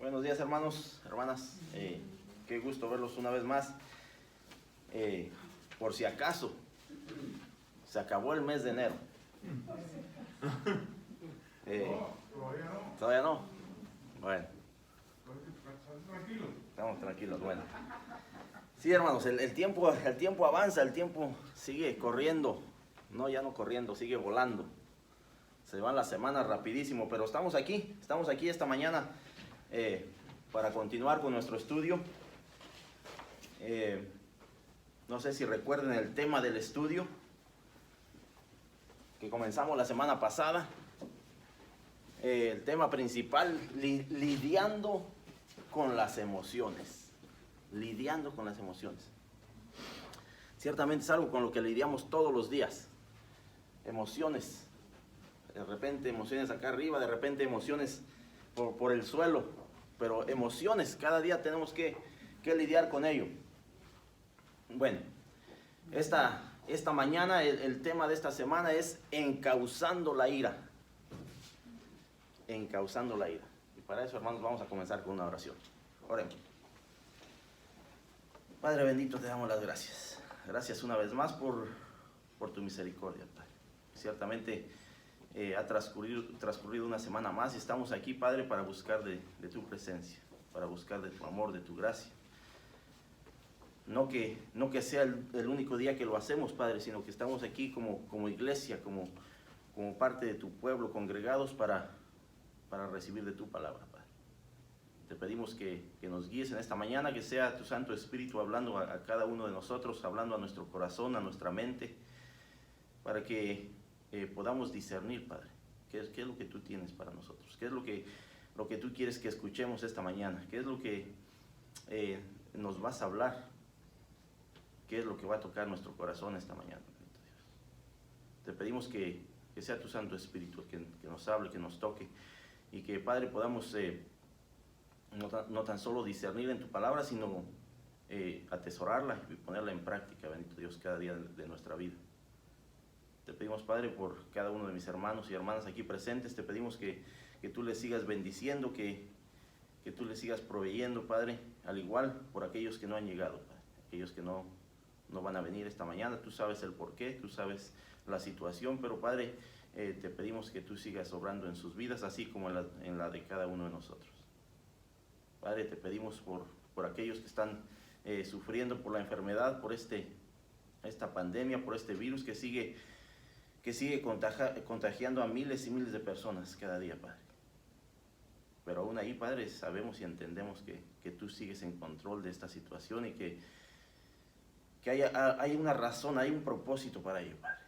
Buenos días, hermanos, hermanas. Qué gusto verlos una vez más. Por si acaso, se acabó el mes de enero. ¿Todavía no? Bueno. Estamos tranquilos, bueno. Sí, hermanos, el tiempo avanza, el tiempo sigue corriendo. No, ya no corriendo, sigue volando. Se van las semanas rapidísimo, pero estamos aquí esta mañana para continuar con nuestro estudio. No sé si recuerden el tema del estudio que comenzamos la semana pasada. El tema principal, lidiando con las emociones. Lidiando con las emociones. Ciertamente es algo con lo que lidiamos todos los días. Emociones. De repente emociones acá arriba, de repente emociones por el suelo. Pero emociones, cada día tenemos que lidiar con ello. Bueno, esta mañana el tema de esta semana es encauzando la ira. Encauzando la ira. Y para eso, hermanos, vamos a comenzar con una oración. Oremos. Padre bendito, te damos las gracias. Gracias una vez más por tu misericordia, Padre. Ciertamente ha transcurrido una semana más y estamos aquí, Padre, para buscar de tu presencia, para buscar de tu amor, de tu gracia. No que sea el único día que lo hacemos, Padre, sino que estamos aquí como iglesia, como parte de tu pueblo, congregados para recibir de tu palabra, Padre. Te pedimos que nos guíes en esta mañana, que sea tu Santo Espíritu hablando a cada uno de nosotros, hablando a nuestro corazón, a nuestra mente, para que podamos discernir, Padre, qué es lo que tú tienes para nosotros, qué es lo que tú quieres que escuchemos esta mañana, qué es lo que nos vas a hablar, qué es lo que va a tocar nuestro corazón esta mañana. Te pedimos que sea tu Santo Espíritu que nos hable, que nos toque, y que, Padre, podamos no tan solo discernir en tu palabra, sino atesorarla y ponerla en práctica, bendito Dios, cada día de nuestra vida. Te pedimos, Padre, por cada uno de mis hermanos y hermanas aquí presentes, te pedimos que tú les sigas bendiciendo, que tú les sigas proveyendo, Padre, al igual por aquellos que no han llegado, Padre, aquellos que no van a venir esta mañana. Tú sabes el porqué, tú sabes la situación, pero, Padre, te pedimos que tú sigas obrando en sus vidas, así como en la de cada uno de nosotros. Padre, te pedimos por aquellos que están sufriendo por la enfermedad, por esta pandemia, por este virus que sigue contagiando a miles y miles de personas cada día, Padre. Pero aún ahí, Padre, sabemos y entendemos que tú sigues en control de esta situación y que hay una razón, hay un propósito para ello, Padre.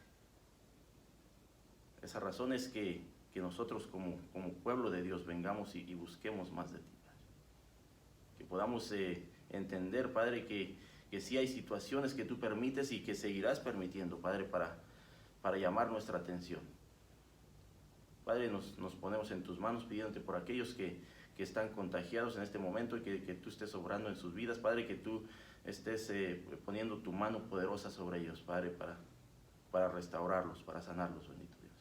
Esa razón es que nosotros como pueblo de Dios vengamos y busquemos más de ti, Padre. Que podamos entender, Padre, que sí hay situaciones que tú permites y que seguirás permitiendo, Padre, para llamar nuestra atención. Padre, nos ponemos en tus manos pidiéndote por aquellos que están contagiados en este momento y que tú estés obrando en sus vidas, Padre, que tú estés poniendo tu mano poderosa sobre ellos, Padre, para restaurarlos, para sanarlos, bendito Dios.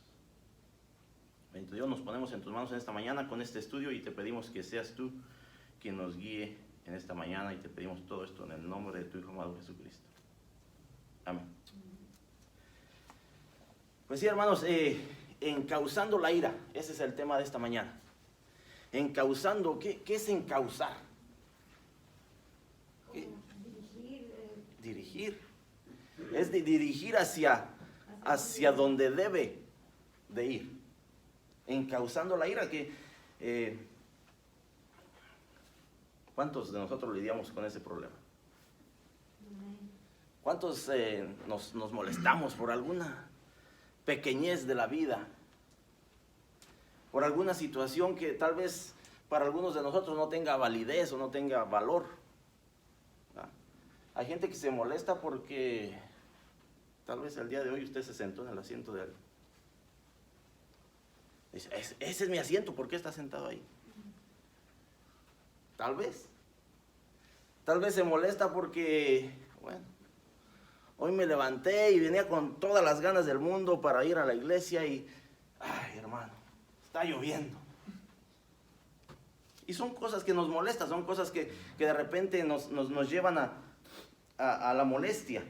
Bendito Dios, nos ponemos en tus manos en esta mañana con este estudio y te pedimos que seas tú quien nos guíe en esta mañana, y te pedimos todo esto en el nombre de tu Hijo amado Jesucristo. Amén. Pues sí, hermanos, encauzando la ira, ese es el tema de esta mañana. Encauzando, ¿qué es encauzar? Dirigir. Es de dirigir hacia donde debe de ir. Encauzando la ira, ¿cuántos de nosotros lidiamos con ese problema? ¿Cuántos nos molestamos por alguna pequeñez de la vida? Por alguna situación que tal vez para algunos de nosotros no tenga validez o no tenga valor. Hay gente que se molesta porque tal vez el día de hoy usted se sentó en el asiento de alguien. Dice, ese es mi asiento, ¿por qué está sentado ahí? Tal vez se molesta porque, bueno, hoy me levanté y venía con todas las ganas del mundo para ir a la iglesia y, ay, hermano, está lloviendo. Y son cosas que nos molestan, son cosas que de repente nos llevan a la molestia.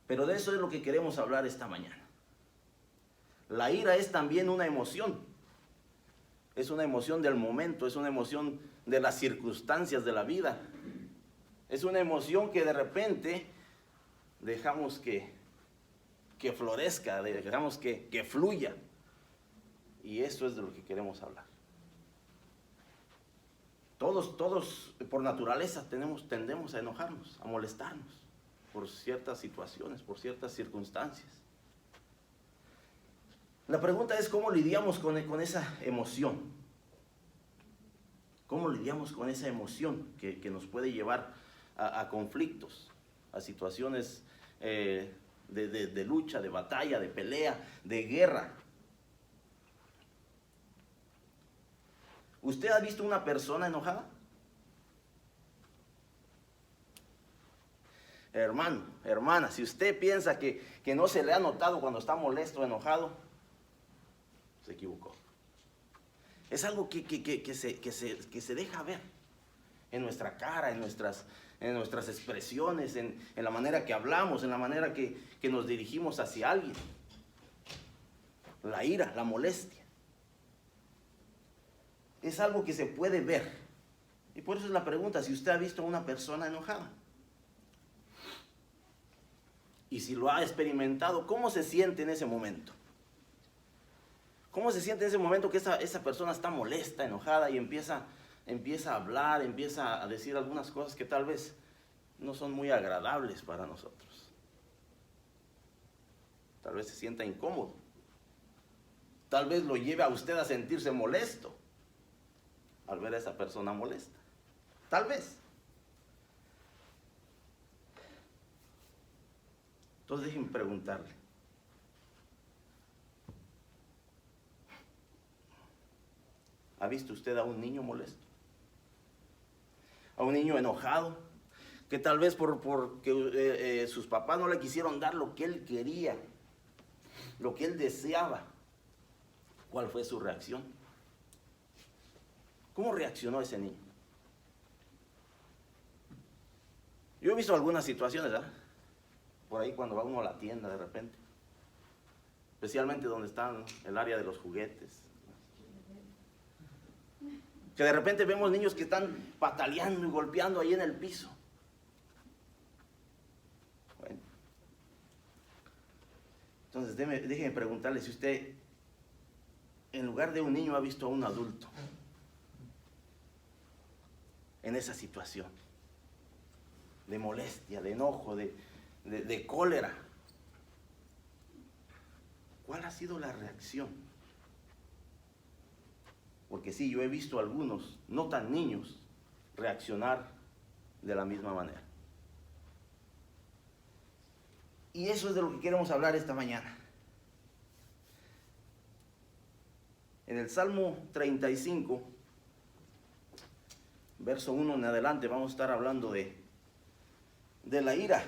Pero de eso es lo que queremos hablar esta mañana. La ira es también una emoción. Es una emoción del momento, es una emoción de las circunstancias de la vida. Es una emoción que de repente dejamos que florezca, dejamos que fluya. Y eso es de lo que queremos hablar. Todos por naturaleza tendemos a enojarnos, a molestarnos por ciertas situaciones, por ciertas circunstancias. La pregunta es cómo lidiamos con esa emoción. ¿Cómo lidiamos con esa emoción que nos puede llevar a conflictos, a situaciones de lucha, de batalla, de pelea, de guerra? ¿Usted ha visto una persona enojada? Hermano, hermana, si usted piensa que no se le ha notado cuando está molesto o enojado, se equivocó. Es algo que se deja ver en nuestra cara, en nuestras expresiones, en la manera que hablamos, en la manera que nos dirigimos hacia alguien. La ira, la molestia. Es algo que se puede ver. Y por eso es la pregunta, si usted ha visto a una persona enojada. Y si lo ha experimentado, ¿cómo se siente en ese momento? ¿Cómo se siente en ese momento que esa persona está molesta, enojada y empieza a hablar, empieza a decir algunas cosas que tal vez no son muy agradables para nosotros? Tal vez se sienta incómodo. Tal vez lo lleve a usted a sentirse molesto al ver a esa persona molesta. Tal vez. Entonces déjenme preguntarle. ¿Ha visto usted a un niño molesto? A un niño enojado, que tal vez porque sus papás no le quisieron dar lo que él quería, lo que él deseaba. ¿Cuál fue su reacción? ¿Cómo reaccionó ese niño? Yo he visto algunas situaciones, ¿verdad? Por ahí cuando va uno a la tienda de repente, especialmente donde está el área de los juguetes, que de repente vemos niños que están pataleando y golpeando ahí en el piso. Bueno, entonces déjeme preguntarle si usted, en lugar de un niño, ha visto a un adulto en esa situación de molestia, de enojo, de cólera. ¿Cuál ha sido la reacción? Porque sí, yo he visto a algunos, no tan niños, reaccionar de la misma manera. Y eso es de lo que queremos hablar esta mañana. En el Salmo 35, verso 1 en adelante, vamos a estar hablando de la ira.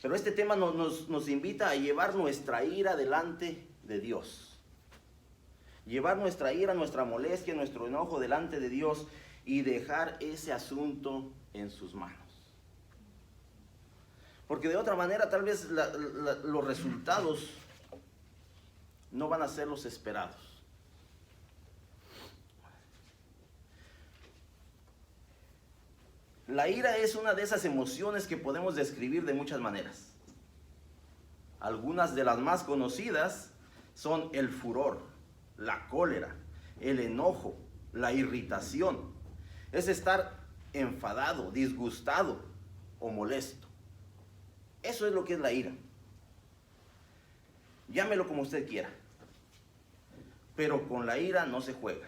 Pero este tema nos invita a llevar nuestra ira delante de Dios. Llevar nuestra ira, nuestra molestia, nuestro enojo delante de Dios y dejar ese asunto en sus manos. Porque de otra manera tal vez los resultados no van a ser los esperados. La ira es una de esas emociones que podemos describir de muchas maneras. Algunas de las más conocidas son el furor, la cólera, el enojo, la irritación. Es estar enfadado, disgustado o molesto. Eso es lo que es la ira. Llámelo como usted quiera. Pero con la ira no se juega.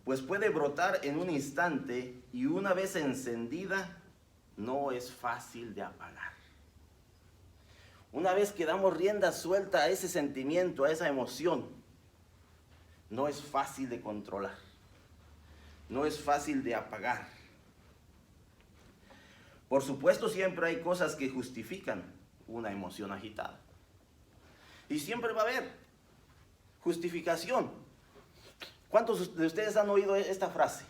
Pues puede brotar en un instante y una vez encendida no es fácil de apagar. Una vez que damos rienda suelta a ese sentimiento, a esa emoción, no es fácil de controlar. No es fácil de apagar. Por supuesto, siempre hay cosas que justifican una emoción agitada. Y siempre va a haber justificación. ¿Cuántos de ustedes han oído esta frase?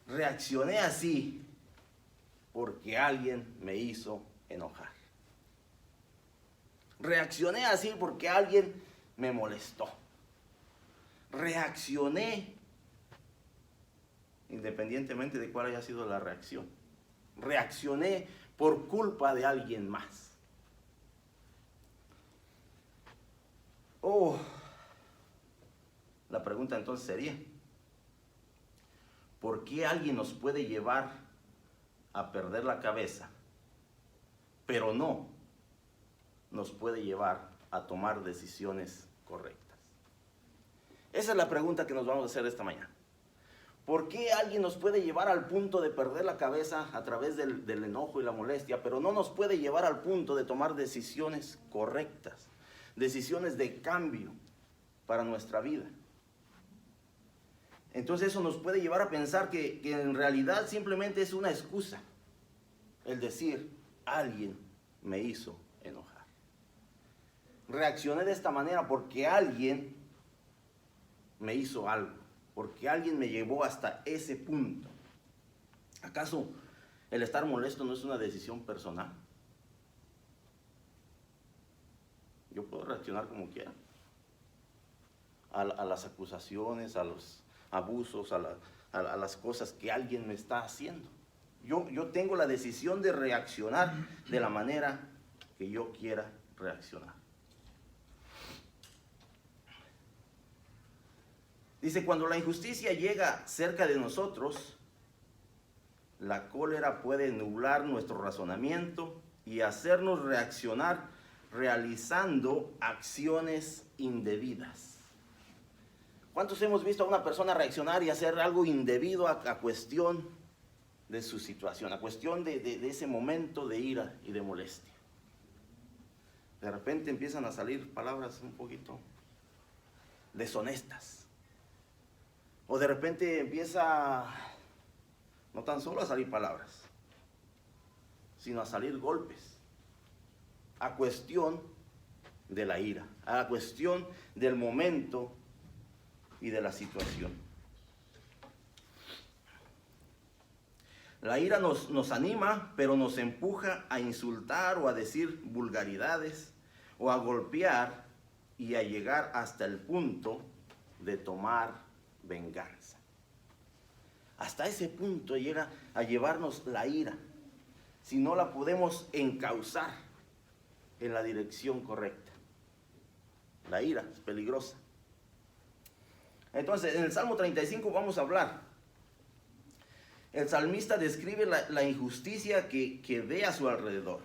Reaccioné así porque alguien me hizo enojar. Reaccioné así porque alguien me molestó. Reaccioné independientemente de cuál haya sido la reacción. Reaccioné por culpa de alguien más. La pregunta entonces sería, ¿por qué alguien nos puede llevar a perder la cabeza, pero no nos puede llevar a tomar decisiones correctas? Esa es la pregunta que nos vamos a hacer esta mañana. ¿Por qué alguien nos puede llevar al punto de perder la cabeza a través del enojo y la molestia, pero no nos puede llevar al punto de tomar decisiones correctas, decisiones de cambio para nuestra vida? Entonces eso nos puede llevar a pensar que en realidad simplemente es una excusa el decir, alguien me hizo enojar. Reaccioné de esta manera porque alguien me hizo algo, porque alguien me llevó hasta ese punto. ¿Acaso el estar molesto no es una decisión personal? Yo puedo reaccionar como quiera a las acusaciones, a los abusos, a las cosas que alguien me está haciendo. Yo tengo la decisión de reaccionar de la manera que yo quiera reaccionar. Dice, cuando la injusticia llega cerca de nosotros, la cólera puede nublar nuestro razonamiento y hacernos reaccionar realizando acciones indebidas. ¿Cuántos hemos visto a una persona reaccionar y hacer algo indebido a cuestión de su situación, a cuestión de ese momento de ira y de molestia? De repente empiezan a salir palabras un poquito deshonestas. O de repente empieza no tan solo a salir palabras, sino a salir golpes, a cuestión de la ira, a cuestión del momento y de la situación. La ira nos anima, pero nos empuja a insultar o a decir vulgaridades o a golpear y a llegar hasta el punto de tomar venganza. Hasta ese punto llega a llevarnos la ira, si no la podemos encauzar en la dirección correcta. La ira es peligrosa. Entonces, en el Salmo 35 vamos a hablar. El salmista describe la injusticia que ve a su alrededor,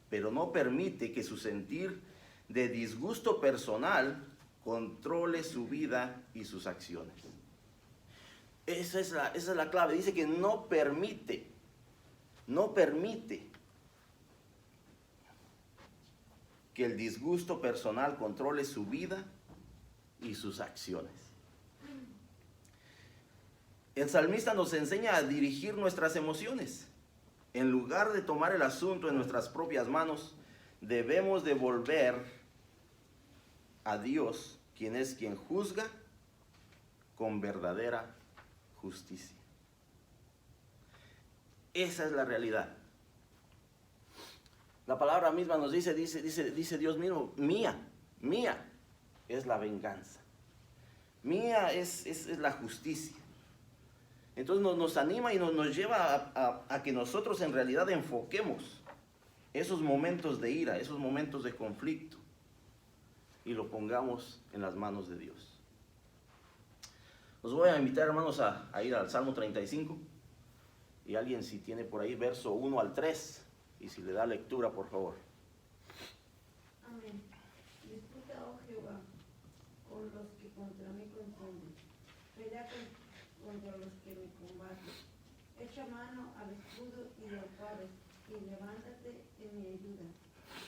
pero no permite que su sentir de disgusto personal controle su vida y sus acciones. Esa es la clave. Dice que no permite que el disgusto personal controle su vida y sus acciones. El salmista nos enseña a dirigir nuestras emociones. En lugar de tomar el asunto en nuestras propias manos, debemos devolver a Dios, quien es quien juzga con verdadera justicia. Esa es la realidad. La palabra misma nos dice Dios mismo, mía es la venganza. Mía es la justicia. Entonces nos anima y nos lleva a que nosotros en realidad enfoquemos esos momentos de ira, esos momentos de conflicto, y lo pongamos en las manos de Dios. Los voy a invitar, hermanos, a ir al Salmo 35. Y alguien, si tiene por ahí verso 1 al 3, y si le da lectura, por favor. Amén. Disputa, oh Jehová, con los que contra mí contienden. Pelea contra los que me combaten. Echa mano al escudo y al palo, y levántate en mi ayuda.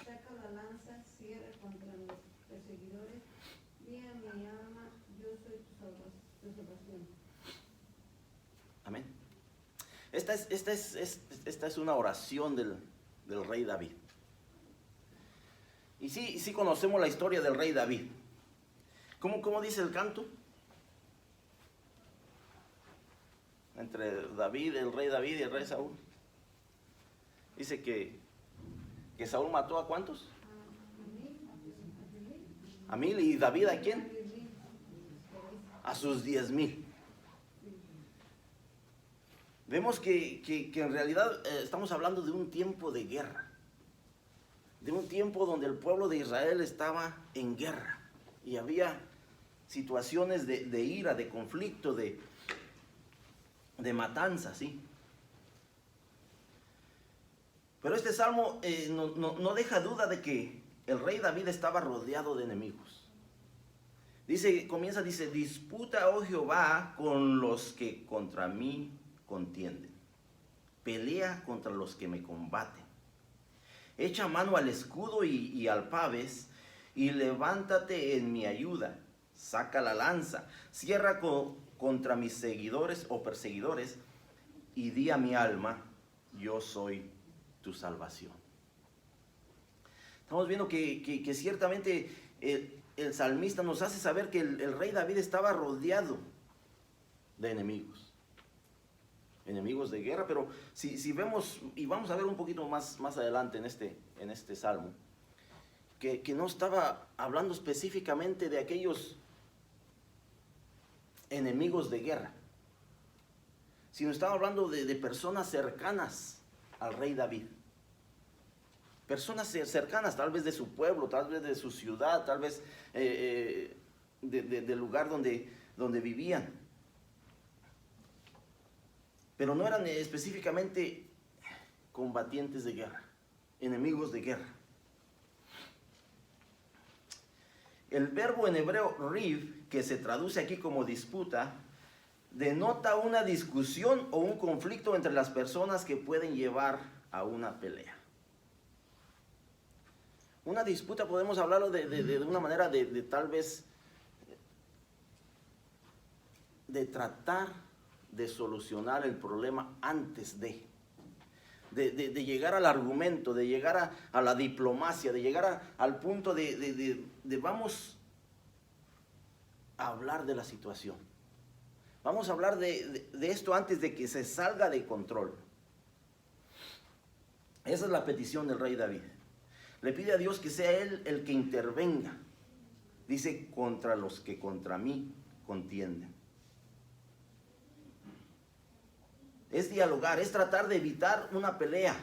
Saca la lanza, cierra contra mis perseguidores. Mía mi alma, yo soy tu salvación. Amén. Esta es una oración del rey David. Y sí conocemos la historia del rey David. ¿Cómo dice el canto? Entre David, el rey David y el rey Saúl. Dice que Saúl mató ¿a cuántos? A 1000. ¿Y David a quién? A sus 10,000. Vemos que en realidad estamos hablando de un tiempo de guerra. De un tiempo donde el pueblo de Israel estaba en guerra. Y había situaciones de ira, de conflicto, de matanza, ¿sí? Pero este salmo no deja duda de que el rey David estaba rodeado de enemigos. Comienza, disputa, oh Jehová, con los que contra mí contienden. Pelea contra los que me combaten. Echa mano al escudo y al paves, y levántate en mi ayuda. Saca la lanza, cierra contra mis seguidores o perseguidores, y di a mi alma, yo soy tu salvación. Estamos viendo que ciertamente el salmista nos hace saber que el rey David estaba rodeado de enemigos. Enemigos de guerra, pero si vemos, y vamos a ver un poquito más adelante en este salmo, que no estaba hablando específicamente de aquellos enemigos de guerra, sino estaba hablando de personas cercanas al rey David. Personas cercanas, tal vez de su pueblo, tal vez de su ciudad, tal vez del lugar donde vivían. Pero no eran específicamente combatientes de guerra, enemigos de guerra. El verbo en hebreo riv, que se traduce aquí como disputa, denota una discusión o un conflicto entre las personas que pueden llevar a una pelea. Una disputa podemos hablarlo de una manera de tal vez de tratar de solucionar el problema antes de llegar al argumento, de llegar a la diplomacia, de llegar al punto de vamos a hablar de la situación. Vamos a hablar de esto antes de que se salga de control. Esa es la petición del rey David. Le pide a Dios que sea Él el que intervenga. Dice, contra los que contra mí contienden. Es dialogar, es tratar de evitar una pelea.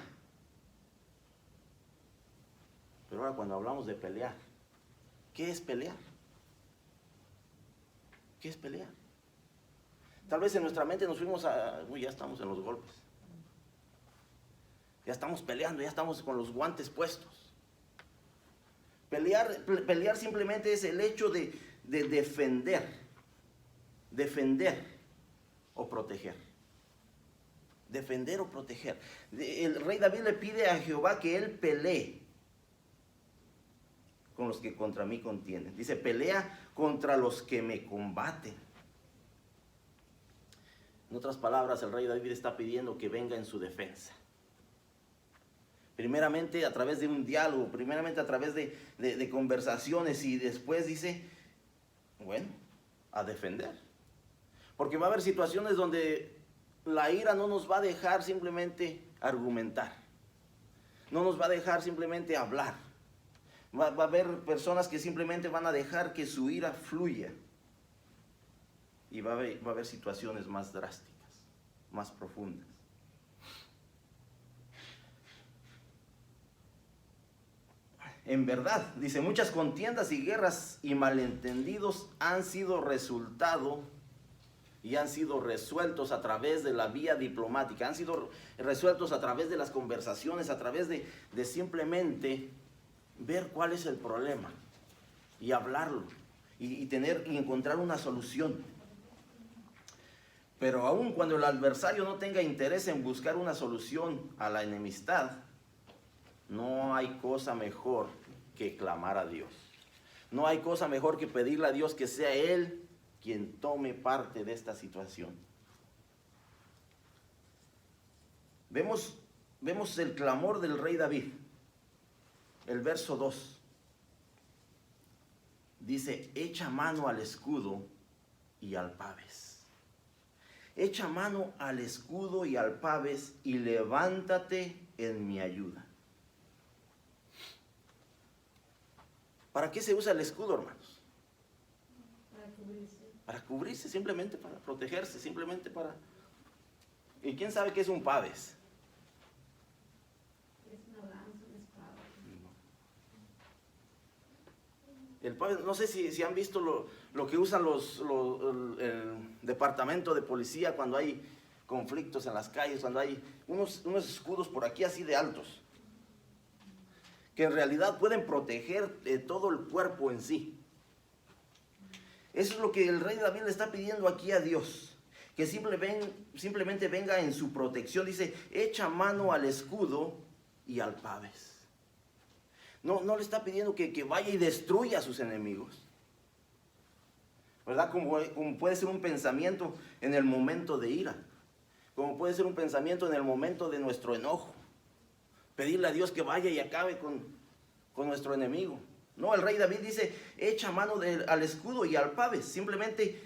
Pero ahora cuando hablamos de pelear, ¿qué es pelear? ¿Qué es pelear? Tal vez en nuestra mente nos fuimos ya estamos en los golpes. Ya estamos peleando, ya estamos con los guantes puestos. Pelear simplemente es el hecho de defender o proteger. Defender o proteger. El rey David le pide a Jehová que él pelee con los que contra mí contienden. Dice, pelea contra los que me combaten. En otras palabras, el rey David está pidiendo que venga en su defensa. Primeramente a través de un diálogo, primeramente a través de conversaciones, y después dice, bueno, a defender. Porque va a haber situaciones donde la ira no nos va a dejar simplemente argumentar. No nos va a dejar simplemente hablar. Va a haber personas que simplemente van a dejar que su ira fluya. Y va a haber situaciones más drásticas, más profundas. En verdad, dice, muchas contiendas y guerras y malentendidos han sido resultado y han sido resueltos a través de la vía diplomática, han sido resueltos a través de las conversaciones, a través de simplemente ver cuál es el problema y hablarlo y encontrar una solución. Pero aun cuando el adversario no tenga interés en buscar una solución a la enemistad, no hay cosa mejor que clamar a Dios. No hay cosa mejor que pedirle a Dios que sea Él quien tome parte de esta situación. Vemos el clamor del rey David. El verso 2. dice, echa mano al escudo y al paves. Echa mano al escudo y al paves y levántate en mi ayuda. ¿Para qué se usa el escudo, hermanos? Para cubrirse, simplemente para protegerse, simplemente para... ¿Y quién sabe qué es un paves? Es una lanza, una espada. El paves, no sé si han visto lo que usan el departamento de policía cuando hay conflictos en las calles, cuando hay unos escudos por aquí así de altos, que en realidad pueden proteger todo el cuerpo en sí. Eso es lo que el rey David le está pidiendo aquí a Dios, que simplemente venga en su protección. Dice, echa mano al escudo y al paves. No le está pidiendo que vaya y destruya a sus enemigos, ¿verdad? Como puede ser un pensamiento en el momento de ira, como puede ser un pensamiento en el momento de nuestro enojo. Pedirle a Dios que vaya y acabe con nuestro enemigo. No, el rey David dice, echa mano al escudo y al paves. Simplemente,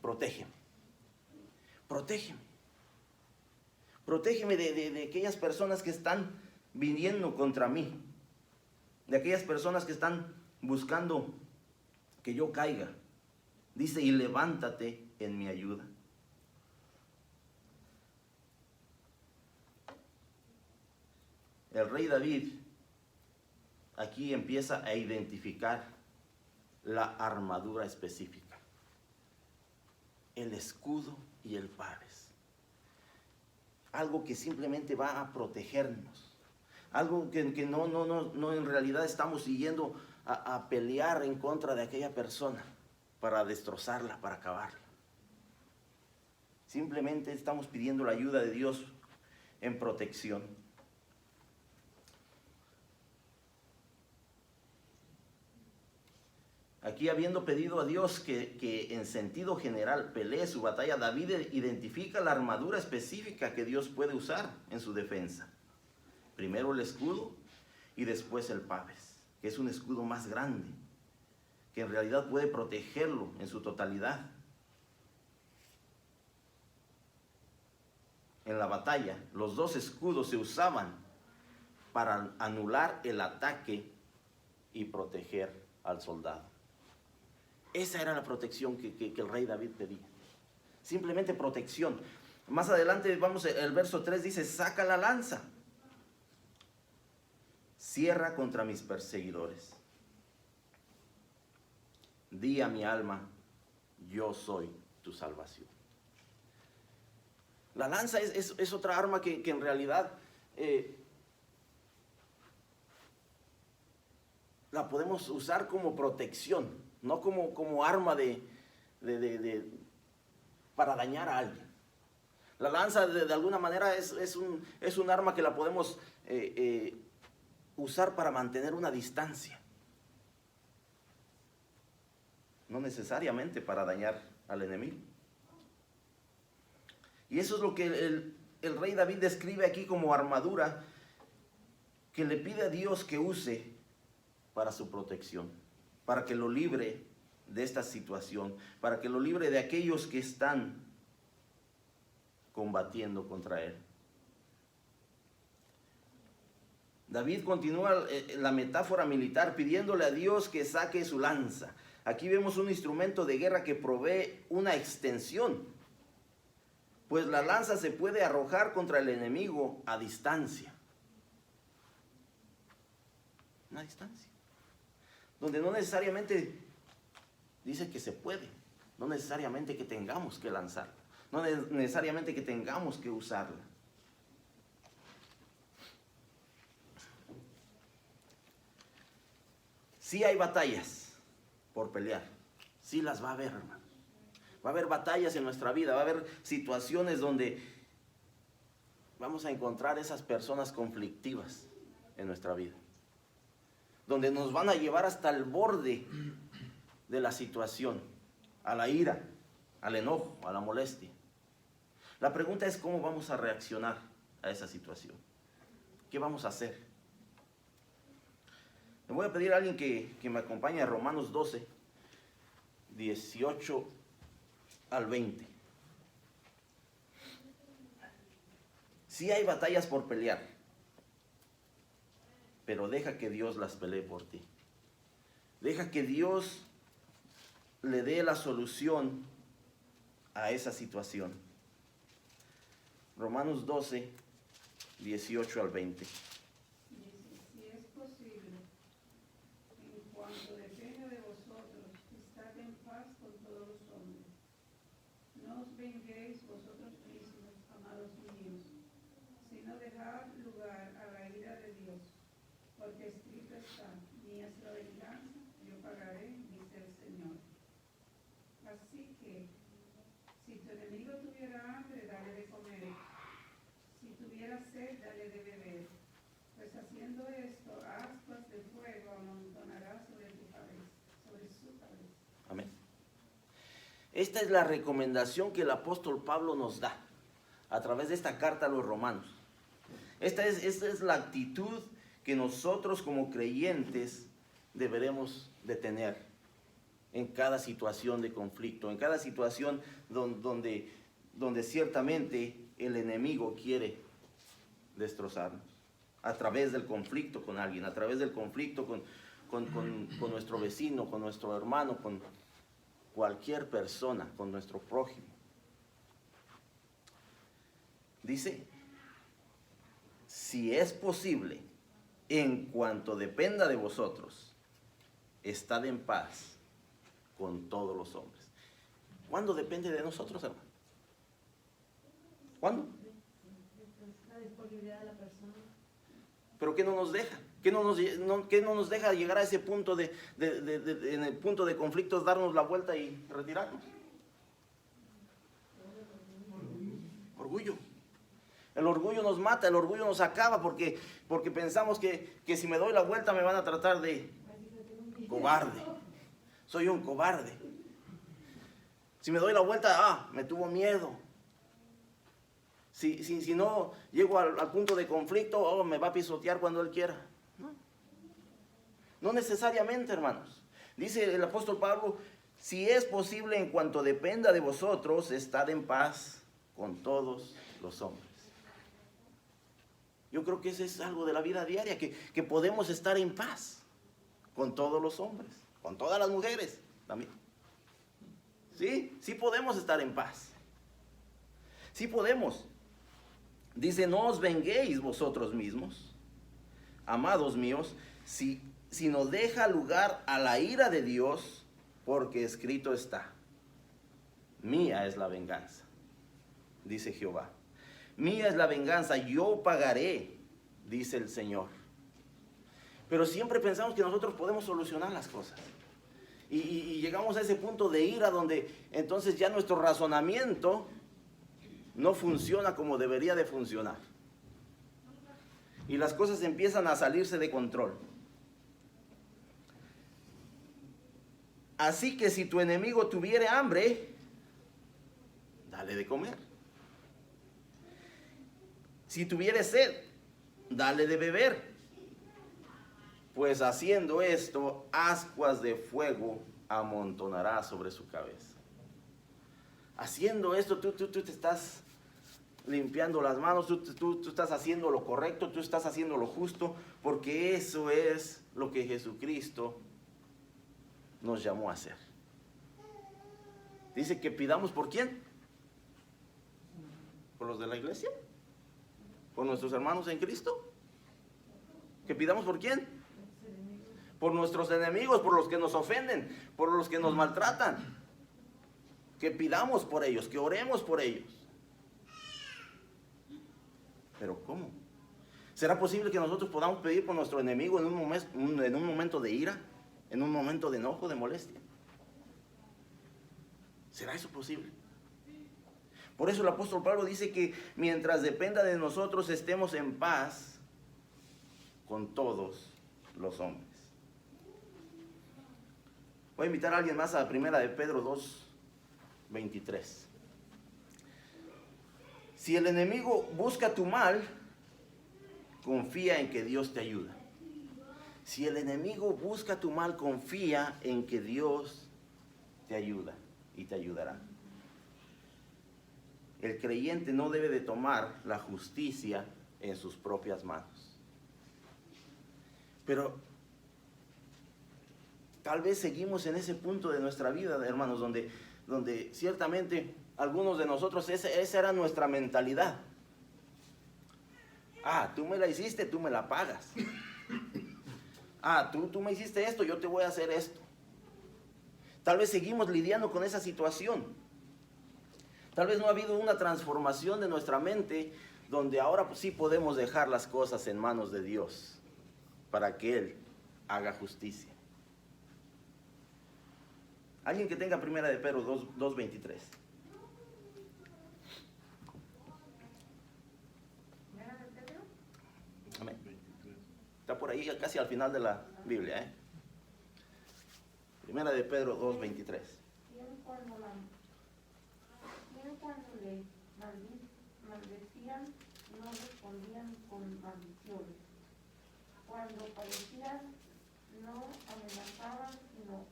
protégeme. Protégeme. Protégeme de aquellas personas que están viniendo contra mí. De aquellas personas que están buscando que yo caiga. Dice, y levántate en mi ayuda. El rey David aquí empieza a identificar la armadura específica, el escudo y el paves. Algo que simplemente va a protegernos, algo que no en realidad estamos siguiendo a pelear en contra de aquella persona para destrozarla, para acabarla. Simplemente estamos pidiendo la ayuda de Dios en protección. Aquí, habiendo pedido a Dios que en sentido general pelee su batalla, David identifica la armadura específica que Dios puede usar en su defensa. Primero el escudo y después el paves, que es un escudo más grande, que en realidad puede protegerlo en su totalidad. En la batalla, los dos escudos se usaban para anular el ataque y proteger al soldado. Esa era la protección que el rey David pedía. Simplemente protección. Más adelante, el verso 3 dice, saca la lanza. Cierra contra mis perseguidores. Di a mi alma, yo soy tu salvación. La lanza es otra arma que en realidad la podemos usar como protección. No como arma para dañar a alguien. La lanza de alguna manera es un arma que la podemos usar para mantener una distancia. No necesariamente para dañar al enemigo. Y eso es lo que el rey David describe aquí como armadura que le pide a Dios que use para su protección, para que lo libre de esta situación, para que lo libre de aquellos que están combatiendo contra él. David continúa la metáfora militar pidiéndole a Dios que saque su lanza. Aquí vemos un instrumento de guerra que provee una extensión, pues la lanza se puede arrojar contra el enemigo a distancia. Una distancia. Donde no necesariamente dice que se puede, no necesariamente que tengamos que lanzarla, no necesariamente que tengamos que usarla. Sí hay batallas por pelear, sí las va a haber, hermanos. Va a haber batallas en nuestra vida, va a haber situaciones donde vamos a encontrar esas personas conflictivas en nuestra vida, donde nos van a llevar hasta el borde de la situación, a la ira, al enojo, a la molestia. La pregunta es cómo vamos a reaccionar a esa situación. ¿Qué vamos a hacer? Le voy a pedir a alguien que me acompañe a Romanos 12, 18 al 20. Sí hay batallas por pelear, pero deja que Dios las pelee por ti. Deja que Dios le dé la solución a esa situación. Romanos 12, 18 al 20. Dice, si es posible, en cuanto depende de vosotros, estad en paz con todos los hombres. No os venguéis vosotros mismos, amados míos, sino dejad lugar a la ira de Dios, porque escrito está, mía es la venganza, yo pagaré, dice el Señor. Así que, si tu enemigo tuviera hambre, dale de comer. Si tuviera sed, dale de beber. Pues haciendo esto, ascuas de fuego amontonará sobre tu cabeza, sobre su cabeza. Amén. Esta es la recomendación que el apóstol Pablo nos da a través de esta carta a los romanos. Esta es la actitud que nosotros como creyentes deberemos de tener en cada situación de conflicto, en cada situación donde ciertamente el enemigo quiere destrozarnos, a través del conflicto con alguien, a través del conflicto con nuestro vecino, con nuestro hermano, con cualquier persona, con nuestro prójimo. Dice, si es posible, en cuanto dependa de vosotros, estad en paz con todos los hombres. ¿Cuándo depende de nosotros, hermano? ¿Cuándo? La disponibilidad de la persona. ¿Pero qué no nos deja? ¿Qué no nos deja llegar a ese punto en el punto de conflictos, darnos la vuelta y retirarnos? Orgullo. El orgullo nos mata, el orgullo nos acaba porque pensamos que si me doy la vuelta me van a tratar de cobarde. Soy un cobarde. Si me doy la vuelta, me tuvo miedo. Si no llego al punto de conflicto, me va a pisotear cuando él quiera. No necesariamente, hermanos. Dice el apóstol Pablo, si es posible, en cuanto dependa de vosotros, estad en paz con todos los hombres. Yo creo que eso es algo de la vida diaria, que podemos estar en paz con todos los hombres, con todas las mujeres también. Sí podemos estar en paz. Sí podemos. Dice, no os venguéis vosotros mismos, amados míos, sino deja lugar a la ira de Dios, porque escrito está, mía es la venganza, dice Jehová. Mía es la venganza, yo pagaré, dice el Señor. Pero siempre pensamos que nosotros podemos solucionar las cosas. Y llegamos a ese punto de ira donde entonces ya nuestro razonamiento no funciona como debería de funcionar. Y las cosas empiezan a salirse de control. Así que si tu enemigo tuviere hambre, dale de comer. Si tuviere sed, dale de beber. Pues haciendo esto, ascuas de fuego amontonará sobre su cabeza. Haciendo esto, tú te estás limpiando las manos, tú estás haciendo lo correcto, tú estás haciendo lo justo, porque eso es lo que Jesucristo nos llamó a hacer. Dice que pidamos ¿por quién? ¿Por los de la iglesia? ¿Por nuestros hermanos en Cristo? ¿Que pidamos por quién? Por nuestros enemigos, por los que nos ofenden, por los que nos maltratan. Que pidamos por ellos, que oremos por ellos. Pero ¿cómo? ¿Será posible que nosotros podamos pedir por nuestro enemigo en un momento de ira, en un momento de enojo, de molestia? ¿Será eso posible? Por eso el apóstol Pablo dice que mientras dependa de nosotros estemos en paz con todos los hombres. Voy a invitar a alguien más a 1 de Pedro 2, 23. Si el enemigo busca tu mal, confía en que Dios te ayuda. Si el enemigo busca tu mal, confía en que Dios te ayuda y te ayudará. El creyente no debe de tomar la justicia en sus propias manos. Pero tal vez seguimos en ese punto de nuestra vida, hermanos, donde ciertamente algunos de nosotros, esa era nuestra mentalidad. Tú me la hiciste, tú me la pagas. Tú me hiciste esto, yo te voy a hacer esto. Tal vez seguimos lidiando con esa situación. Tal vez no ha habido una transformación de nuestra mente donde ahora sí podemos dejar las cosas en manos de Dios para que Él haga justicia. Alguien que tenga Primera de Pedro 2:23. Amén. Está por ahí casi al final de la Biblia, Primera de Pedro 2:23. Cuando le maldecían, no respondían con maldiciones. Cuando padecían, no amenazaban, sino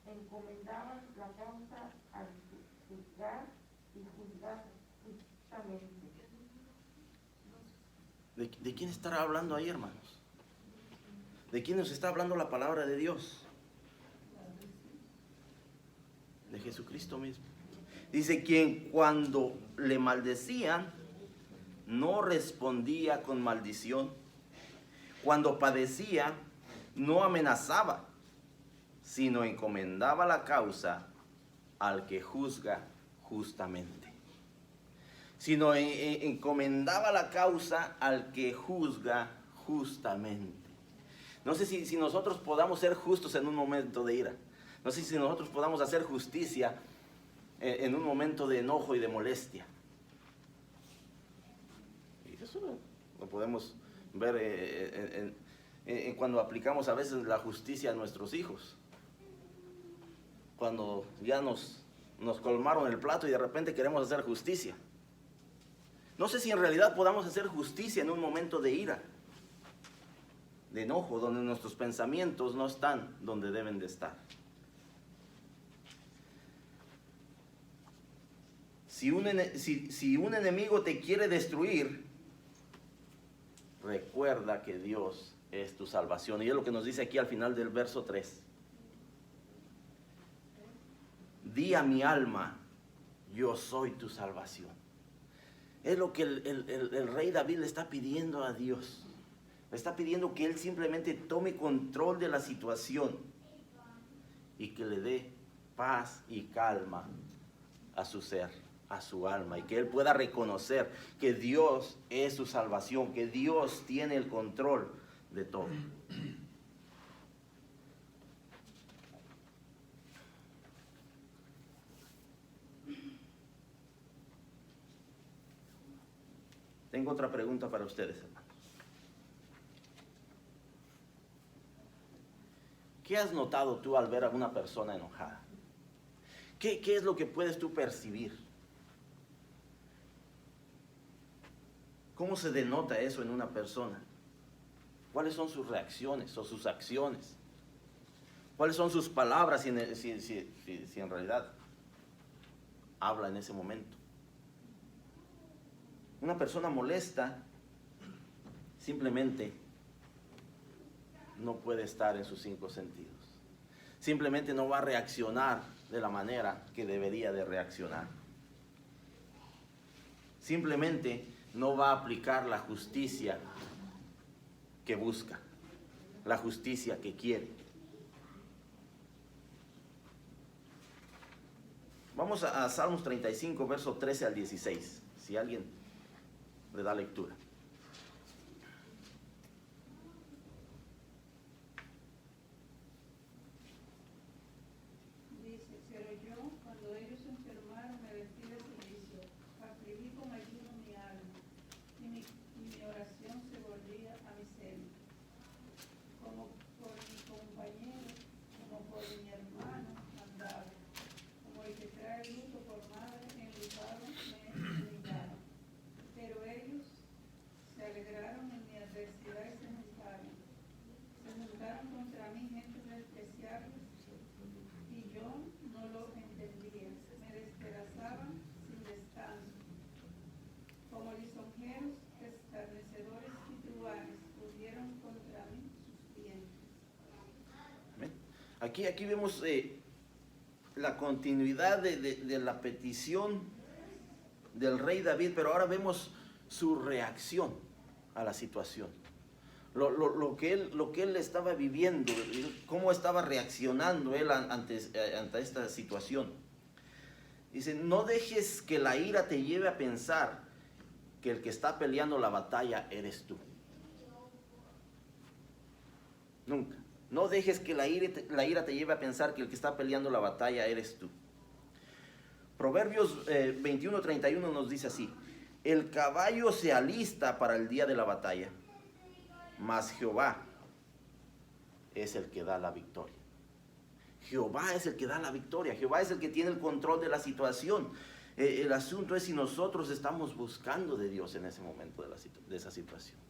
encomendaban la causa al juzgar y juzgar justamente. ¿De quién estará hablando ahí, hermanos? ¿De quién nos está hablando la palabra de Dios? De Jesucristo mismo. Dice, quien cuando le maldecían, no respondía con maldición. Cuando padecía, no amenazaba, sino encomendaba la causa al que juzga justamente. Sino encomendaba la causa al que juzga justamente. No sé si nosotros podamos ser justos en un momento de ira. No sé si nosotros podamos hacer justicia en un momento de enojo y de molestia. Y eso lo podemos ver cuando aplicamos a veces la justicia a nuestros hijos. Cuando ya nos colmaron el plato y de repente queremos hacer justicia. No sé si en realidad podamos hacer justicia en un momento de ira, de enojo, donde nuestros pensamientos no están donde deben de estar. Si un enemigo te quiere destruir, recuerda que Dios es tu salvación. Y es lo que nos dice aquí al final del verso 3. Di a mi alma, yo soy tu salvación. Es lo que el rey David le está pidiendo a Dios. Le está pidiendo que Él simplemente tome control de la situación y que le dé paz y calma a su ser, a su alma, y que Él pueda reconocer que Dios es su salvación, que Dios tiene el control de todo. Tengo otra pregunta para ustedes, hermanos. ¿Qué has notado tú al ver a una persona enojada? ¿Qué es lo que puedes tú percibir? ¿Cómo se denota eso en una persona? ¿Cuáles son sus reacciones o sus acciones? ¿Cuáles son sus palabras si en realidad habla en ese momento? Una persona molesta simplemente no puede estar en sus 5 sentidos. Simplemente no va a reaccionar de la manera que debería de reaccionar. Simplemente no va a aplicar la justicia que busca, la justicia que quiere. Vamos a Salmos 35, verso 13 al 16, si alguien le da lectura. Dice, pero yo, cuando ellos se enfermaron, me vestí de servicio, afligí con ayuno mi alma, y mi oración se volvía a mi seno. Como por mi compañero, como por mi hermano, andaba, como el que trae luto por madre, enlutado me humillaron. Pero ellos Aquí vemos la continuidad de la petición del rey David, pero ahora vemos su reacción a la situación. Lo que él estaba viviendo, cómo estaba reaccionando él ante esta situación. Dice, no dejes que la ira te lleve a pensar que el que está peleando la batalla eres tú. Nunca. No dejes que la ira te lleve a pensar que el que está peleando la batalla eres tú. Proverbios 21:31 nos dice así: el caballo se alista para el día de la batalla, mas Jehová es el que da la victoria. Jehová es el que da la victoria. Jehová es el que tiene el control de la situación. El asunto es si nosotros estamos buscando de Dios en ese momento de esa situación.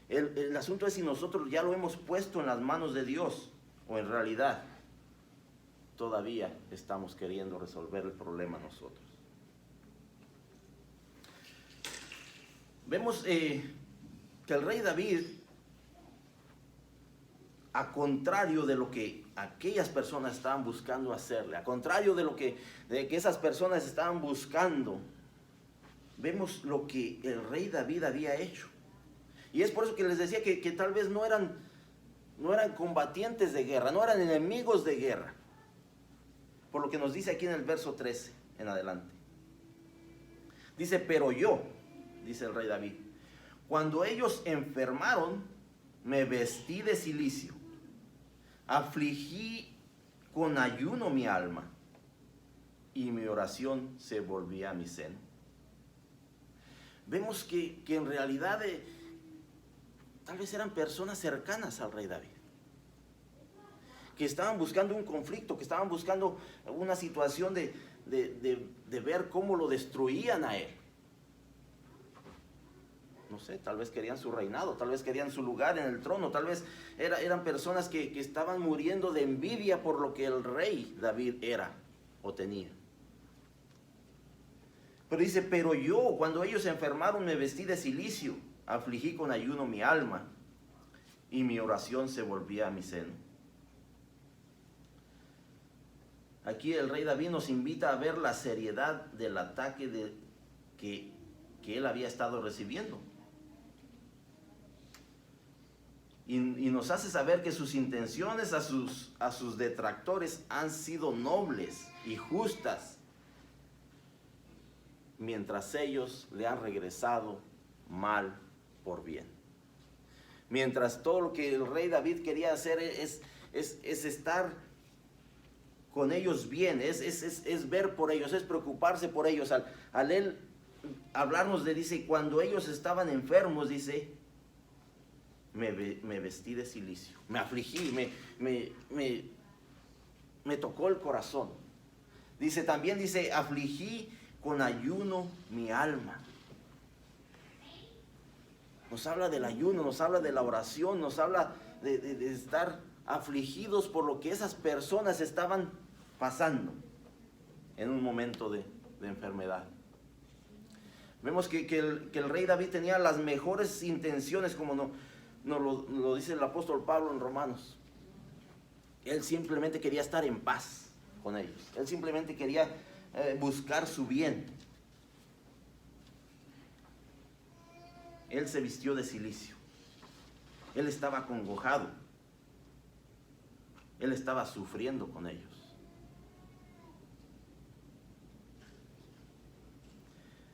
El asunto es si nosotros ya lo hemos puesto en las manos de Dios, o en realidad todavía estamos queriendo resolver el problema nosotros. Vemos que el rey David, a contrario de lo que aquellas personas estaban buscando hacerle, a contrario de que esas personas estaban buscando, vemos lo que el rey David había hecho. Y es por eso que les decía que tal vez no eran combatientes de guerra, no eran enemigos de guerra. Por lo que nos dice aquí en el verso 13 en adelante. Dice, pero yo, dice el rey David, cuando ellos enfermaron, me vestí de cilicio, afligí con ayuno mi alma, y mi oración se volvía a mi seno. Vemos que en realidad tal vez eran personas cercanas al rey David, que estaban buscando un conflicto, que estaban buscando una situación de ver cómo lo destruían a él. No sé, tal vez querían su reinado, tal vez querían su lugar en el trono, tal vez eran personas que estaban muriendo de envidia por lo que el rey David era o tenía. Pero dice, pero yo, cuando ellos se enfermaron, me vestí de cilicio, afligí con ayuno mi alma, y mi oración se volvía a mi seno. Aquí el rey David nos invita a ver la seriedad del ataque que él había estado recibiendo. Y nos hace saber que sus intenciones a sus detractores han sido nobles y justas, mientras ellos le han regresado mal por bien. Mientras todo lo que el rey David quería hacer es estar con ellos bien, es ver por ellos, es preocuparse por ellos. Al él hablarnos dice, cuando ellos estaban enfermos, dice, me vestí de cilicio, me afligí, me tocó el corazón. Dice, también dice, afligí con ayuno mi alma. Nos habla del ayuno, nos habla de la oración, nos habla de estar afligidos por lo que esas personas estaban pasando en un momento de enfermedad. Vemos que el rey David tenía las mejores intenciones, como nos lo dice el apóstol Pablo en Romanos. Él simplemente quería estar en paz con ellos. Él simplemente quería buscar su bien. Él se vistió de cilicio. Él estaba acongojado. Él estaba sufriendo con ellos.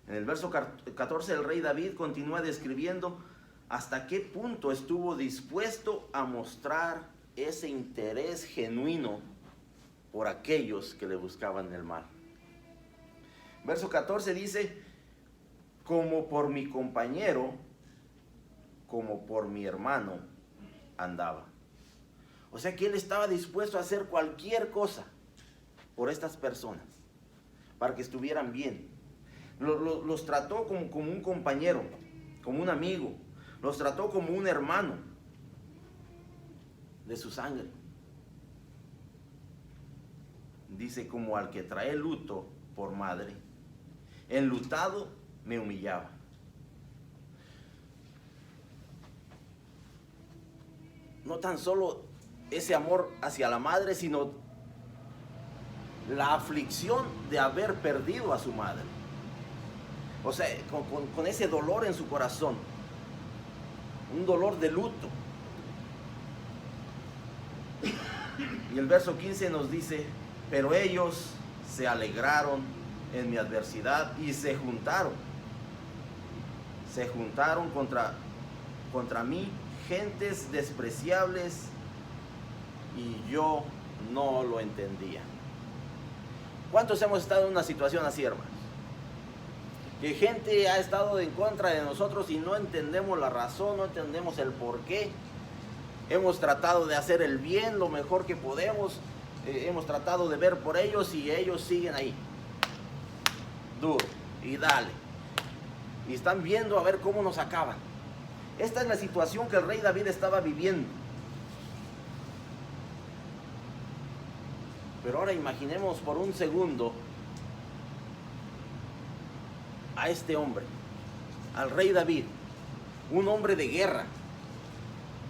En el verso 14 el rey David continúa describiendo hasta qué punto estuvo dispuesto a mostrar ese interés genuino por aquellos que le buscaban el mal. Verso 14 dice, como por mi compañero, como por mi hermano andaba. O sea que él estaba dispuesto a hacer cualquier cosa por estas personas, para que estuvieran bien. Los trató como un compañero, como un amigo. Los trató como un hermano de su sangre. Dice, como al que trae luto por madre, enlutado me humillaba. No tan solo ese amor hacia la madre, sino la aflicción de haber perdido a su madre. O sea, con ese dolor en su corazón, un dolor de luto. Y el verso 15 nos dice, pero ellos se alegraron en mi adversidad y se juntaron contra mí gentes despreciables y yo no lo entendía. ¿Cuántos hemos estado en una situación así, hermanos? Que gente ha estado en contra de nosotros y no entendemos la razón, no entendemos el por qué. Hemos tratado de hacer el bien lo mejor que podemos, hemos tratado de ver por ellos y ellos siguen ahí, duro y dale, y están viendo a ver cómo nos acaban. Esta es la situación que el rey David estaba viviendo. Pero ahora imaginemos por un segundo a este hombre, al rey David, un hombre de guerra,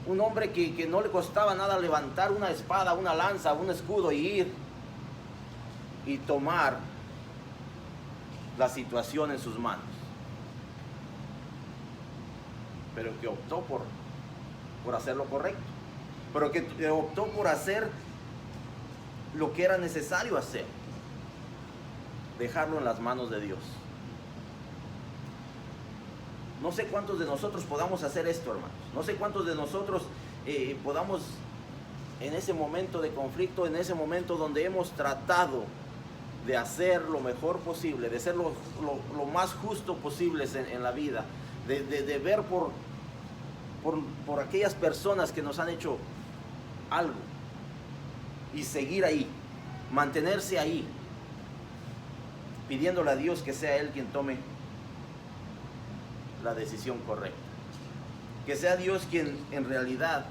un hombre que no le costaba nada levantar una espada, una lanza, un escudo y ir y tomar la situación en sus manos. Pero que optó por hacer lo correcto, pero que optó por hacer lo que era necesario hacer, dejarlo en las manos de Dios. No sé cuántos de nosotros podamos hacer esto, hermanos. No sé cuántos de nosotros podamos, en ese momento de conflicto, en ese momento donde hemos tratado de hacer lo mejor posible, de ser lo más justo posible en la vida, de ver por aquellas personas que nos han hecho algo y seguir ahí, mantenerse ahí, pidiéndole a Dios que sea Él quien tome la decisión correcta, que sea Dios quien en realidad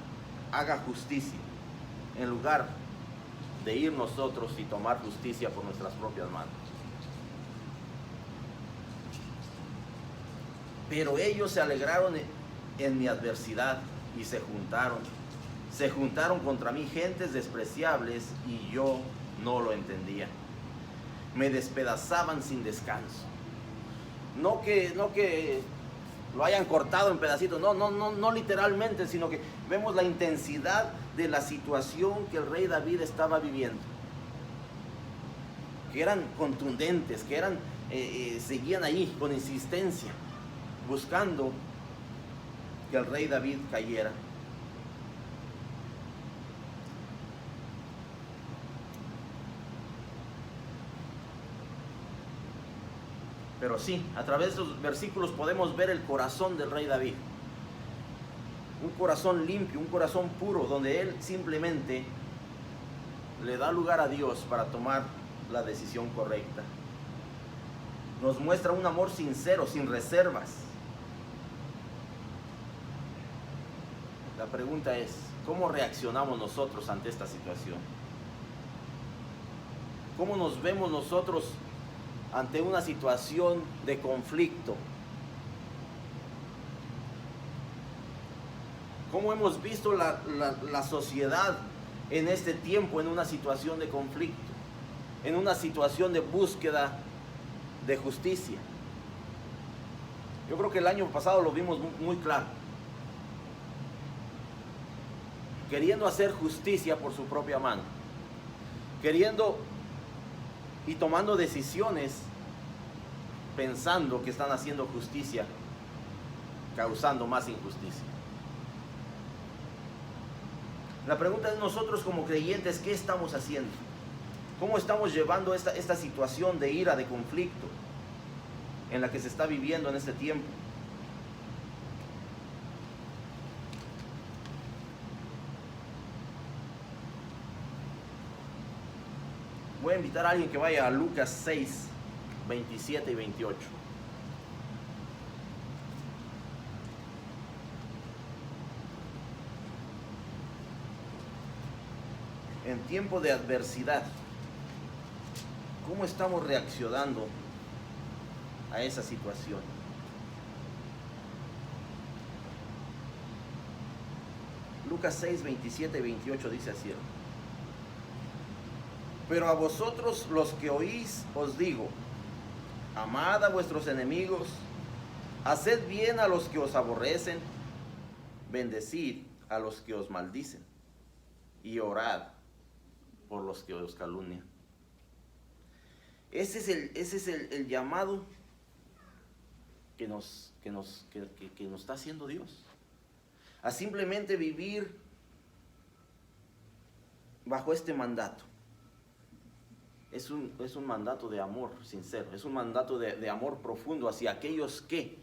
haga justicia, en lugar de ir nosotros y tomar justicia por nuestras propias manos. Pero ellos se alegraron en mi adversidad y se juntaron contra mí gentes despreciables y yo no lo entendía. Me despedazaban sin descanso. No que lo hayan cortado en pedacitos, no literalmente, sino que vemos la intensidad de la situación que el rey David estaba viviendo, que eran contundentes, que seguían ahí con insistencia, buscando que el rey David cayera. Pero sí, a través de estos versículos podemos ver el corazón del rey David. Un corazón limpio, un corazón puro, donde él simplemente le da lugar a Dios para tomar la decisión correcta. Nos muestra un amor sincero, sin reservas. La pregunta es, ¿cómo reaccionamos nosotros ante esta situación? ¿Cómo nos vemos nosotros ante una situación de conflicto? ¿Cómo hemos visto la sociedad en este tiempo en una situación de conflicto, en una situación de búsqueda de justicia? Yo creo que el año pasado lo vimos muy claro, queriendo hacer justicia por su propia mano, queriendo y tomando decisiones pensando que están haciendo justicia, causando más injusticia. La pregunta es, nosotros como creyentes, ¿qué estamos haciendo? ¿Cómo estamos llevando esta situación de ira, de conflicto en la que se está viviendo en este tiempo? Voy a invitar a alguien que vaya a Lucas 6, 27 y 28. En tiempo de adversidad, ¿cómo estamos reaccionando a esa situación? Lucas 6, 27 y 28 dice así: pero a vosotros los que oís os digo, amad a vuestros enemigos, haced bien a los que os aborrecen, bendecid a los que os maldicen, y orad por los que os calumnian. Ese es el llamado que nos está haciendo Dios. A simplemente vivir bajo este mandato. Es un mandato de amor sincero, es un mandato de amor profundo hacia aquellos que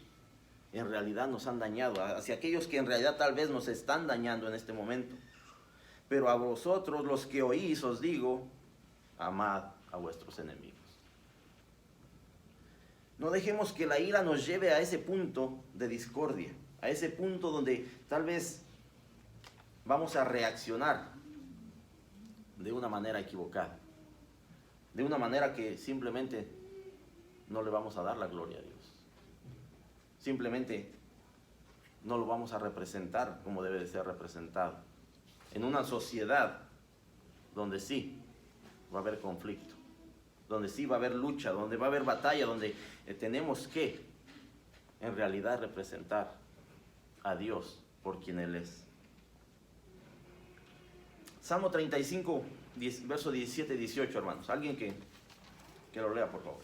en realidad nos han dañado, hacia aquellos que en realidad tal vez nos están dañando en este momento. Pero a vosotros los que oís os digo, amad a vuestros enemigos. No dejemos que la ira nos lleve a ese punto de discordia, a ese punto donde tal vez vamos a reaccionar de una manera equivocada, de una manera que simplemente no le vamos a dar la gloria a Dios. Simplemente no lo vamos a representar como debe de ser representado. En una sociedad donde sí va a haber conflicto, donde sí va a haber lucha, donde va a haber batalla, donde tenemos que en realidad representar a Dios por quien Él es. Salmo 35, verso 17 y 18, hermanos. Alguien que lo lea, por favor.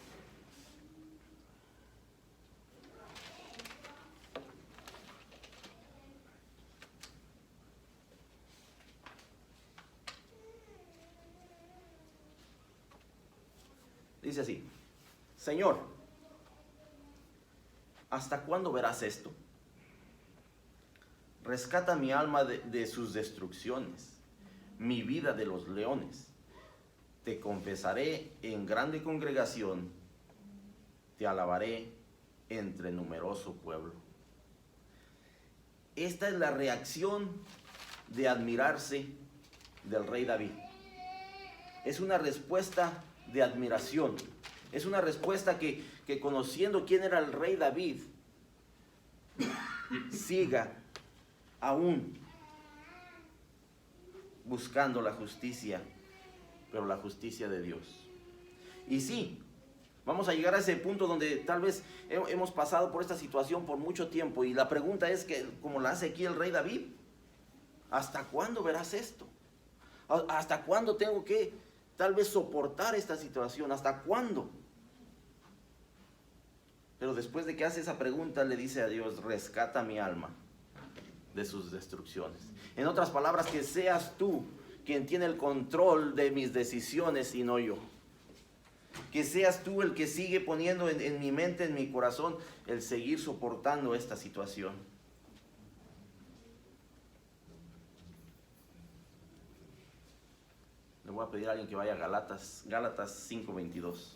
Dice así: Señor, ¿hasta cuándo verás esto? Rescata mi alma de sus destrucciones, mi vida de los leones. Te confesaré en grande congregación, te alabaré entre numeroso pueblo. Esta es la reacción de admirarse del rey David. Es una respuesta de admiración. Es una respuesta que conociendo quién era el rey David, siga aún buscando la justicia, pero la justicia de Dios. Y sí, vamos a llegar a ese punto donde tal vez hemos pasado por esta situación por mucho tiempo, y la pregunta es que, como la hace aquí el rey David, ¿hasta cuándo verás esto? ¿Hasta cuándo tengo que tal vez soportar esta situación? ¿Hasta cuándo? Pero después de que hace esa pregunta, le dice a Dios: rescata mi alma de sus destrucciones. En otras palabras, que seas tú quien tiene el control de mis decisiones y no yo. Que seas tú el que sigue poniendo en mi mente, en mi corazón, el seguir soportando esta situación. Le voy a pedir a alguien que vaya a Gálatas 5:22.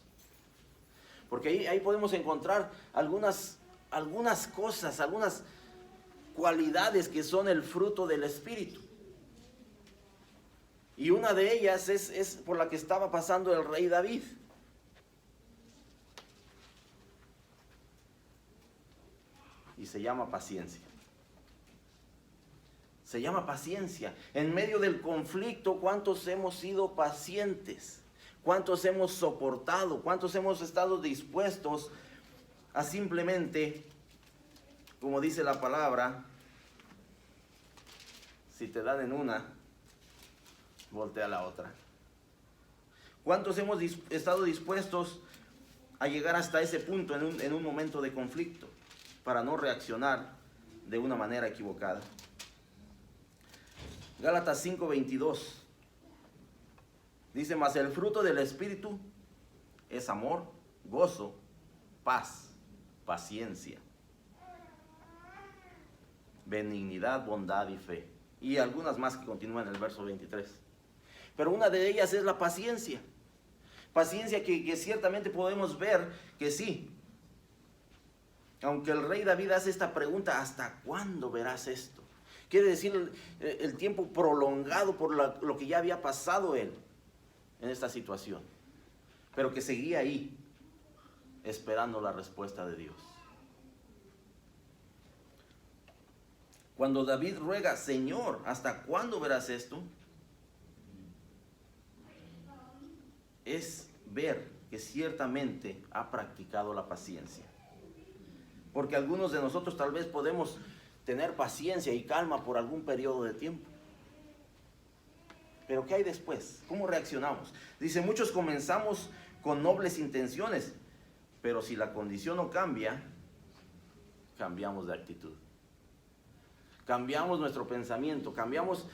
Porque ahí podemos encontrar algunas cosas, algunas cualidades que son el fruto del Espíritu. Y una de ellas es por la que estaba pasando el rey David. Y se llama paciencia. Se llama paciencia. En medio del conflicto, ¿cuántos hemos sido pacientes? ¿Cuántos hemos soportado? ¿Cuántos hemos estado dispuestos a simplemente, como dice la palabra, si te dan en una, voltea a la otra? ¿Cuántos hemos estado dispuestos a llegar hasta ese punto en un momento de conflicto para no reaccionar de una manera equivocada? Gálatas 5:22 dice: mas el fruto del Espíritu es amor, gozo, paz, paciencia, benignidad, bondad y fe. Y algunas más que continúan en el verso 23. Pero una de ellas es la paciencia. Paciencia que ciertamente podemos ver que sí. Aunque el rey David hace esta pregunta: ¿hasta cuándo verás esto? Quiere decir el tiempo prolongado por lo que ya había pasado él en esta situación. Pero que seguía ahí, esperando la respuesta de Dios. Cuando David ruega, Señor, ¿hasta cuándo verás esto? Es ver que ciertamente ha practicado la paciencia. Porque algunos de nosotros tal vez podemos tener paciencia y calma por algún periodo de tiempo. Pero ¿qué hay después? ¿Cómo reaccionamos? Dice, muchos comenzamos con nobles intenciones, pero si la condición no cambia, cambiamos de actitud. Cambiamos nuestro pensamiento, cambiamos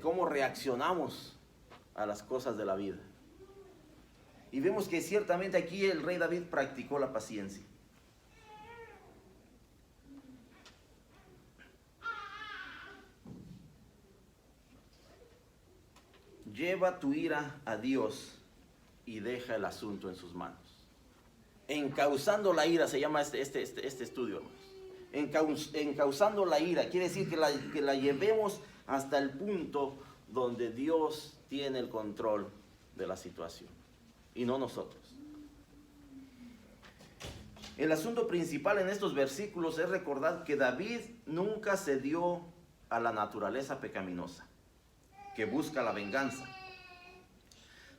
cómo reaccionamos a las cosas de la vida. Y vemos que ciertamente aquí el rey David practicó la paciencia. Lleva tu ira a Dios y deja el asunto en sus manos. Encauzando la ira se llama este estudio, hermanos. Encauzando la ira quiere decir que la llevemos hasta el punto donde Dios tiene el control de la situación y no nosotros. El asunto principal en estos versículos es recordar que David nunca cedió a la naturaleza pecaminosa que busca la venganza.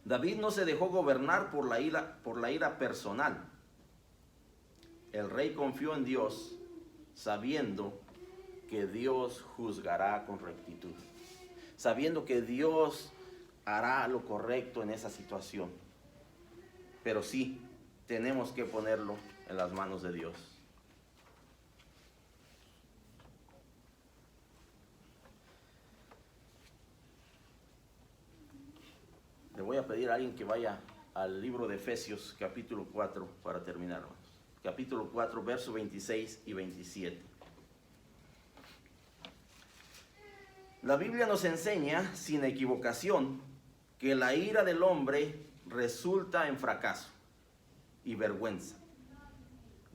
David no se dejó gobernar por la ira personal. El rey confió en Dios, sabiendo que Dios juzgará con rectitud, sabiendo que Dios hará lo correcto en esa situación. Pero sí, tenemos que ponerlo en las manos de Dios. Le voy a pedir a alguien que vaya al libro de Efesios, capítulo 4, para terminar, hermanos. Capítulo 4, versos 26 y 27. La Biblia nos enseña, sin equivocación, que la ira del hombre resulta en fracaso y vergüenza.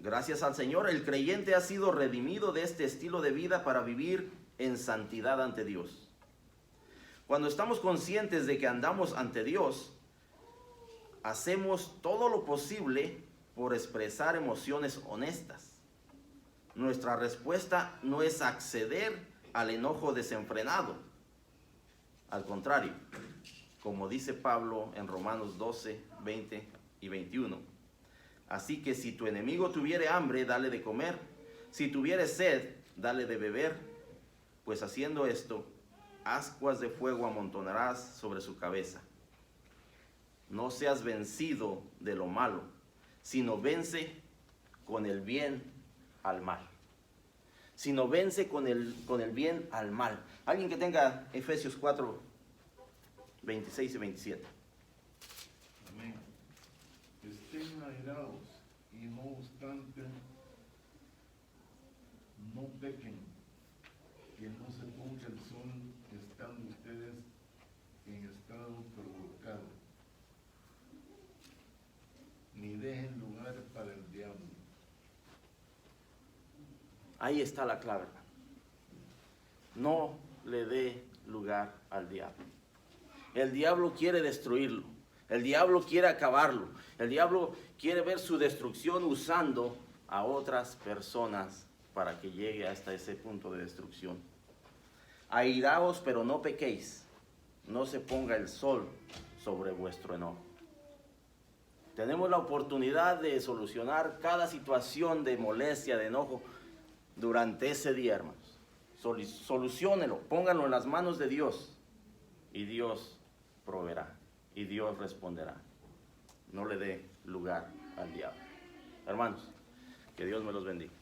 Gracias al Señor, el creyente ha sido redimido de este estilo de vida para vivir en santidad ante Dios. Cuando estamos conscientes de que andamos ante Dios, hacemos todo lo posible por expresar emociones honestas. Nuestra respuesta no es acceder al enojo desenfrenado. Al contrario, como dice Pablo en Romanos 12, 20 y 21. Así que si tu enemigo tuviere hambre, dale de comer. Si tuviere sed, dale de beber. Pues haciendo esto, ascuas de fuego amontonarás sobre su cabeza. No seas vencido de lo malo, sino vence con el bien al mal. Sino vence con el bien al mal. Alguien que tenga Efesios 4, 26 y 27. Amén. Estén airados y no obstante no pequen, que no se ponga el sol estando ustedes en estado provocado, ni dejen lugar para el diablo. Ahí está la clave. No le dé lugar al diablo. El diablo quiere destruirlo. El diablo quiere acabarlo. El diablo quiere ver su destrucción usando a otras personas para que llegue hasta ese punto de destrucción. Airaos, pero no pequéis. No se ponga el sol sobre vuestro enojo. Tenemos la oportunidad de solucionar cada situación de molestia, de enojo, durante ese día, hermanos. Soluciónelo, pónganlo en las manos de Dios y Dios proveerá y Dios responderá. No le dé lugar al diablo. Hermanos, que Dios me los bendiga.